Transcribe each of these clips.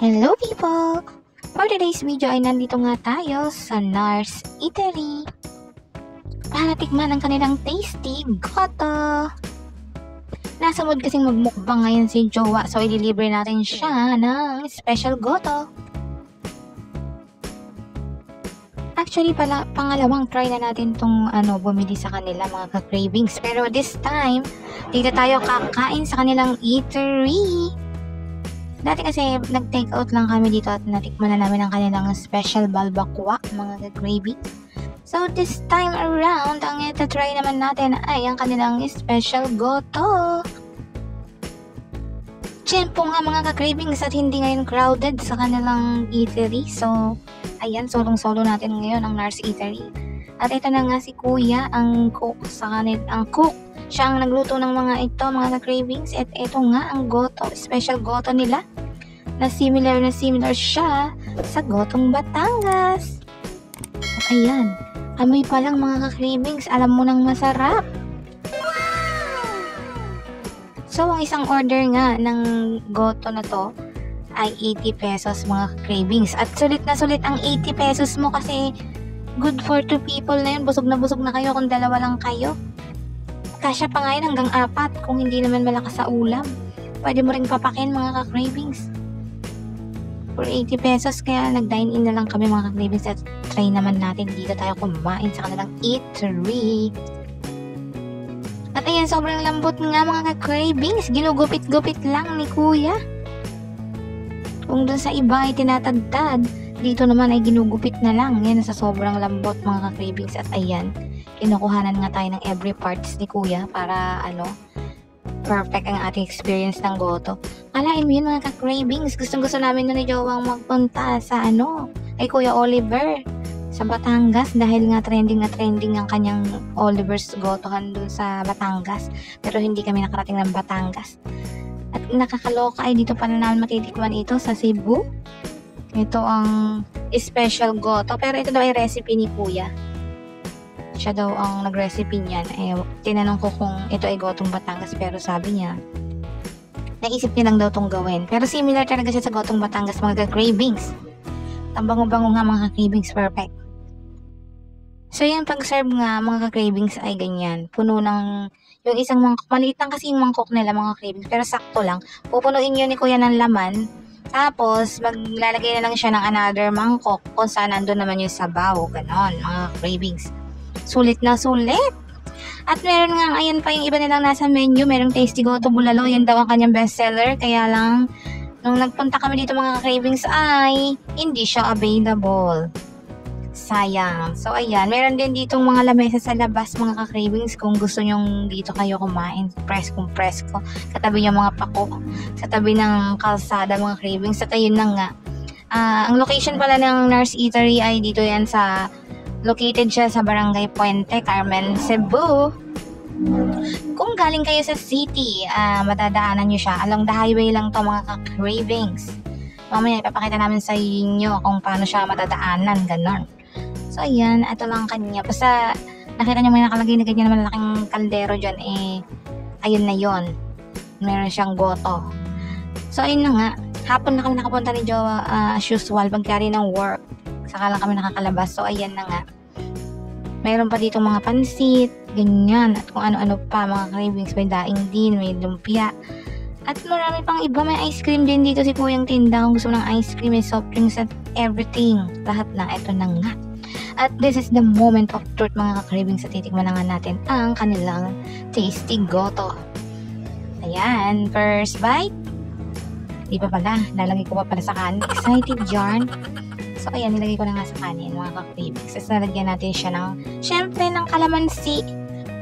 Hello people! For today's video ay nandito nga tayo sa Nars Eatery para tikman ang kanilang tasty goto. Nasa mood kasing magmukbang ngayon si Jowa, so i-deliver natin siya ng special goto. Actually pangalawang try na natin tong bumili sa kanila mga ka-cravings, pero this time dito tayo kakain sa kanilang eatery. Dati kasi nag-take out lang kami dito at natikman na namin ang kanilang special balbakwa, mga ka-gravy. So this time around, ang ita-try naman natin ay ang kanilang special goto. Tiyempo nga mga ka-cravings at hindi ngayon crowded sa kanilang eatery. So ayan, solong-solo natin ngayon ang Nars Eatery. At ito na nga si Kuya, ang cook sa kanilang cook. Siya ang nagluto ng mga ito, mga ka-cravings. At ito nga ang goto, special goto nila. Na similar siya sa gotong Batangas. At ayan, amoy pa lang mga ka-cravings, alam mo nang masarap. So, ang isang order nga ng goto na to ay 80 pesos mga ka-cravings. At sulit na sulit ang 80 pesos mo kasi good for 2 people na yun. Busog na kayo kung dalawa lang kayo. Kasya pa nga yun hanggang 4 kung hindi naman malakas sa ulam. Pwede mo rin papakin mga ka-cravings. For 80 pesos, kaya nag-dine in na lang kami mga ka-cravings at try naman natin dito tayo kumain sa kanilang eatery. At ayan, sobrang lambot nga mga ka-cravings. Ginugupit-gupit lang ni Kuya. Kung dun sa iba ay tinatagtad, dito naman ay ginugupit na lang. Yan, sa sobrang lambot mga ka-cravings. At ayan, kinukuhanan nga tayo ng every parts ni Kuya para perfect ang ating experience ng goto. Alain mo yun mga ka-cravings. Gustong-gusto namin nun ni Jowang magpunta sa kay Kuya Oliver sa Batangas dahil nga trending ang kanyang Oliver's gotohan dun sa Batangas. Pero hindi kami nakarating ng Batangas. At nakakaloka ay dito pala namin matitikman ito sa Cebu. Ito ang special goto. Pero ito daw ay recipe ni Kuya. Siya daw ang nag-recipe niyan. Tinanong ko kung ito ay gotong Batangas, pero sabi niya naisip niya lang daw itong gawin. Pero similar talaga siya sa gotong Batangas mga ka-cravings. Ang bango-bango nga mga ka-cravings, perfect. So yung pag-serve nga mga ka-cravings ay ganyan. Puno ng yung isang mangkok. Maliit lang kasi yung mangkok nila mga cravings, pero sakto lang. Pupunuin yun ni Kuya ng laman. Tapos maglalagay na lang siya ng another mangkok kung saan nandun naman yung sabaw. Ganon mga cravings. Sulit na sulit. At meron nga, ayan pa yung iba nilang nasa menu. Merong Tasty Goto Bulalo. Yan daw ang kanyang bestseller. Kaya lang, nung nagpunta kami dito mga cravings ay hindi siya available. Sayang. So ayan, meron din ditong mga lamesa sa labas mga ka-cravings kung gusto nyong dito kayo kumain. Presko. Katabi yung mga pako. Sa tabi ng kalsada mga cravings. At ayun na nga. Ang location pala ng Nars Eatery ay dito yan located siya sa Barangay Puente, Carmen, Cebu. Kung galing kayo sa city, matadaanan nyo siya. Along the highway lang to mga ka-cravings. Mamaya ipapakita namin sa inyo kung paano siya matadaanan, ganon. So ayan, ito lang kanya. Basta nakita nyo may nakalagay na ganyan naman laking kaldero dyan, ayun na yon. Meron siyang goto. So ayun na nga, hapon na kami nakapunta ni Jowa as usual, pagkari ng work. Saka lang kami nakakalabas. So ayan na nga. Mayroon pa dito mga pansit, ganyan, at kung ano-ano pa mga cravings. May daing din, may lumpia. At marami pang iba. May ice cream din dito si Kuyang tinda. Kung gusto mo ng ice cream, may soft drinks at everything. Lahat na, ito na nga. At this is the moment of truth mga ka-cravings. Sa titikman na nga natin ang kanilang Tasty Goto. Ayan, first bite. Di pa pala, lalagay ko pa pala sa kanin. Excited yarn. So ayan, nilagay ko na nga sa kanin mga ka-cravings. Tapos nalagyan natin siya syempre ng kalamansi.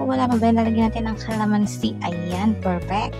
O wala pa ba, nalagyan natin ng kalamansi. Ayan, perfect.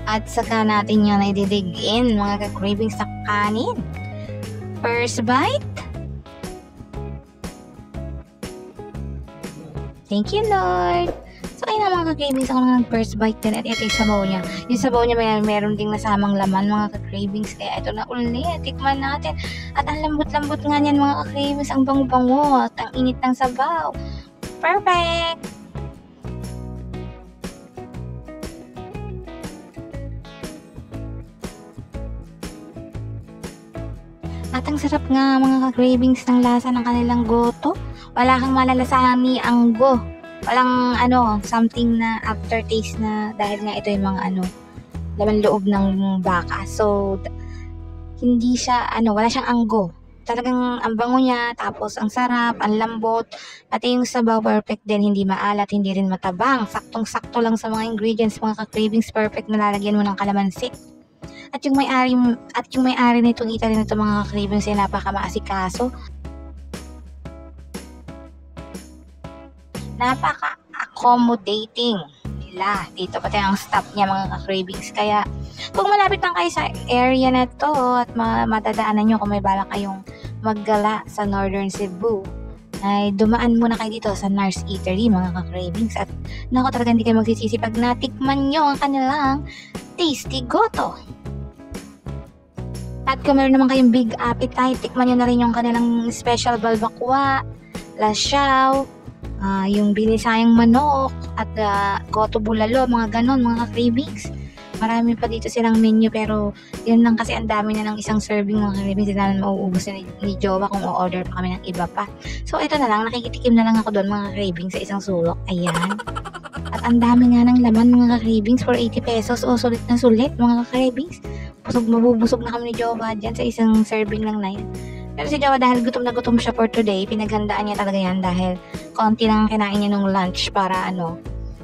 At saka natin yan i-dig in mga ka-cravings sa kanin. First bite. Thank you, Lord. So ayun na mga ka-cravings, ako na first bite din. At ito yung sabaw niya. Yung sabaw niya meron ding nasamang laman mga ka-cravings. Kaya ito na ulit, tikman natin. At ang lambot-lambot nga niyan mga ka-cravings. Ang bango-bango at ang init ng sabaw. Perfect! At ang sarap nga mga ka-cravings ng lasa ng kanilang goto. Wala kang malalasahan ni anggo. Walang something na aftertaste na dahil nga ito yung mga laman loob ng baka. So, hindi siya, wala siyang anggo. Talagang ang bango niya, tapos ang sarap, ang lambot, pati yung sabaw perfect din, hindi maalat, hindi rin matabang. Saktong-sakto lang sa mga ingredients, mga ka-cravings, perfect na lalagyan mo ng kalamansi. At yung may-ari nitong Italy na ito, mga ka-cravings, ay napaka-maasikaso. Napaka-accommodating nila. Dito pati ang staff niya, mga ka-cravings. Kaya kung malapit lang kayo sa area na to at matadaanan nyo kung may balak kayong maggala sa Northern Cebu, ay dumaan muna kayo dito sa Nars Eatery, mga ka-cravings. At naku, talaga hindi kayo magsisisi pag natikman nyo ang kanilang tasty goto. At kung meron naman kayong big appetite, tikman nyo na rin yung kanilang special balbakwa, lasyaw, yung binisayang manok, at goto bulalo, mga ganon, mga ka-cravings. Marami pa dito silang menu, pero yun lang kasi ang dami na ng isang serving, mga ka-cravings. Hindi naman mauubos na ni Jowa kung o-order pa kami ng iba pa. So ito na lang, nakikitikim na lang ako doon, mga ka-cravings, sa isang sulok. Ayan. At ang dami nga ng laman, mga ka-cravings, for 80 pesos. O, sulit na sulit, mga ka-cravings. Mabubusog na kami ni Jowa dyan sa isang serving lang na yan. Pero si Jowa, dahil gutom na gutom siya for today, pinaghandaan niya talaga yan dahil konti lang kinain niya nung lunch para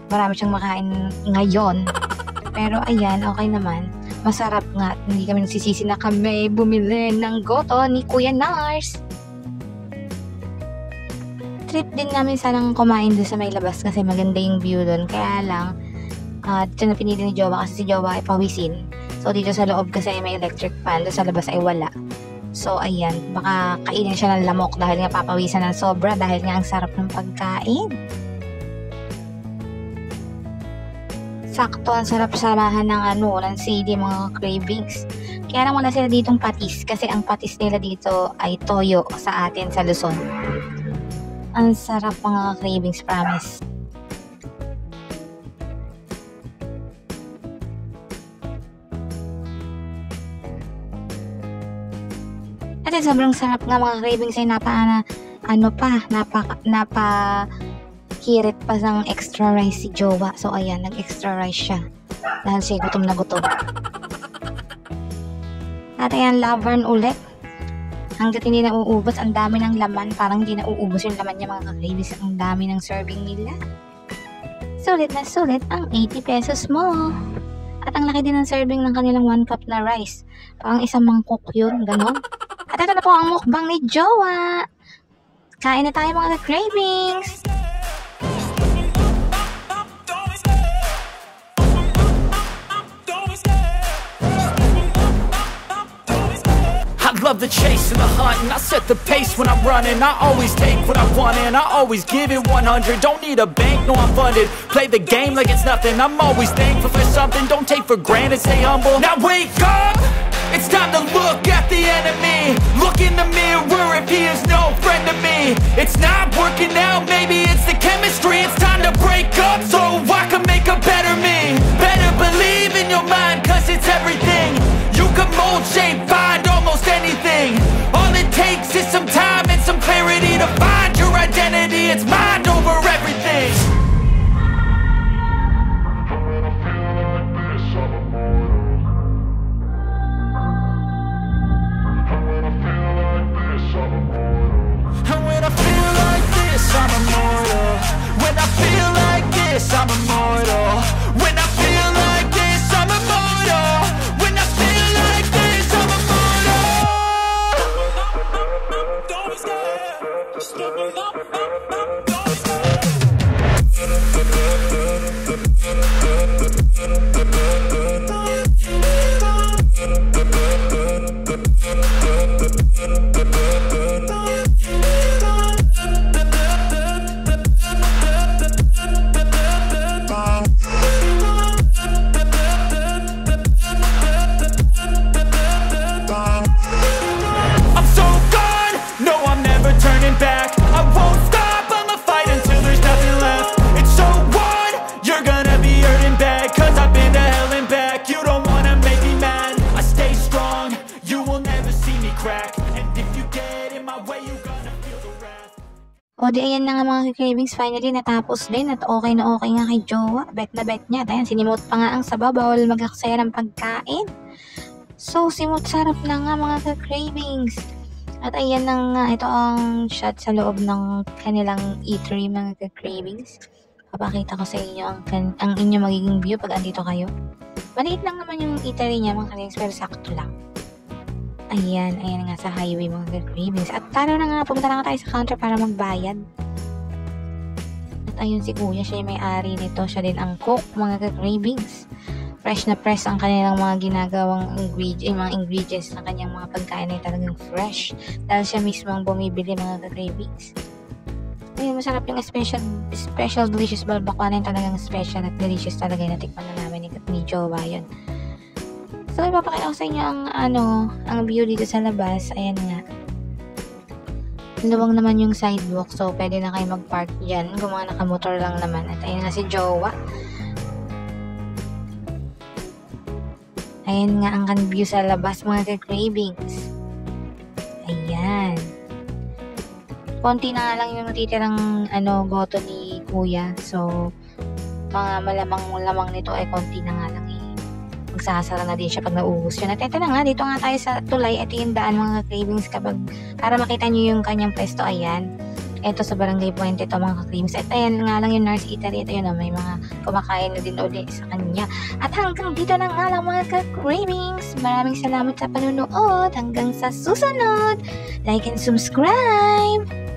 marami siyang makain ngayon. Pero ayan, okay naman. Masarap nga at hindi kami nagsisisi na kami bumili ng goto ni Kuya Nars. Trip din namin sanang kumain doon sa may labas kasi maganda yung view doon. Kaya lang, dito na pinili ni Jowa kasi si Jowa ay pawisin. So dito sa loob kasi may electric fan, doon sa labas ay wala. So ayan, baka kainin siya ng lamok dahil nga papawisan ng sobra dahil nga ang sarap ng pagkain. Sakto, ang sarap samahan ng ng CD, mga cravings. Kaya lang wala sila ditong patis kasi ang patis nila dito ay toyo sa atin sa Luzon. Ang sarap, mga cravings, promise. At sobrang sarap nga, mga cravings, ay hirit pa ng extra rice si Jowa. So ayan, nag-extra rice siya dahil siya gutom na gutom. At ayan, lavern ulit. Hanggat hindi na uubos, ang dami ng laman. Parang hindi na uubos yung laman niya, mga ka-cravings. Ang dami ng serving nila. Sulit na sulit ang 80 pesos mo. At ang laki din ng serving ng kanilang 1 cup na rice. Parang isang mangkok yun, ganon. At ito na po ang mukbang ni Jowa. Kain na tayo, mga ka-cravings. I love the chase and the hunt, and I set the pace when I'm running. I always take what I want and I always give it 100. Don't need a bank, no, I'm funded. Play the game like it's nothing. I'm always thankful for something. Don't take for granted, stay humble. Now wake up, it's time to look at the enemy. Look in the mirror if he is no friend to me. It's not working out, maybe it's the chemistry. It's time to break up so I can make a better me. Better believe in your mind, cause it's everything. You can mold, shape, find almost anything. All it takes is some time and some clarity to find your identity. It's mind over everything. And when I feel like this, I'm immortal. When I feel like this, I'm immortal. When I feel like this, I'm immortal. When I O di ayan na nga mga cravings, finally natapos din at okay na okay nga kay Jowa. Bet na bet niya. At ayan, sinimot pa nga ang sabaw, bawal mag-aksaya ng pagkain. So, simot sarap na nga mga cravings. At ayan na nga, ito ang shot sa loob ng kanilang eatery mga cravings. Papakita ko sa inyo ang inyong magiging view pag andito kayo. Maliit lang naman yung eatery niya mga cravings, pero sakto lang. Ayan nga sa highway mga cravings. At tara na nga, pumunta na nga tayo sa counter para magbayad. At ayun si kuya, siya yung may-ari nito. Siya din ang cook mga cravings. Fresh na fresh ang kanilang mga ginagawang mga ingredients ng kanyang mga pagkain ay talagang fresh. Dahil siya mismo ang bumibili mga cravings. Ayun, masarap yung special delicious balbakwa na yung talagang special at delicious talaga yung natikman na namin ni Jowa yun. So, ipapakita ko sa inyo ang view dito sa labas. Ayan nga. Luwang naman yung sidewalk. So, pwede na kayo mag-park dyan. Kung mga nakamotor lang naman. At ayan nga si Jowa. Ayan nga ang view sa labas mga cravings. Ayan. Konti na nga lang yung natitirang goto ni Kuya. So, mga malamang nito ay konti na nga lang magsasara na din siya pag naubos yun. At ito na nga, dito nga tayo sa tulay. Ito yung daan mga cravings para makita nyo yung kanyang pwesto. Ayan. Ito sa Barangay Puente ito mga cravings. At ayan nga lang yung Nurse Eatery. Ito yun, may mga kumakain na din ulit sa kanya. At hanggang dito na nga lang mga cravings. Maraming salamat sa panunood. Hanggang sa susunod. Like and subscribe!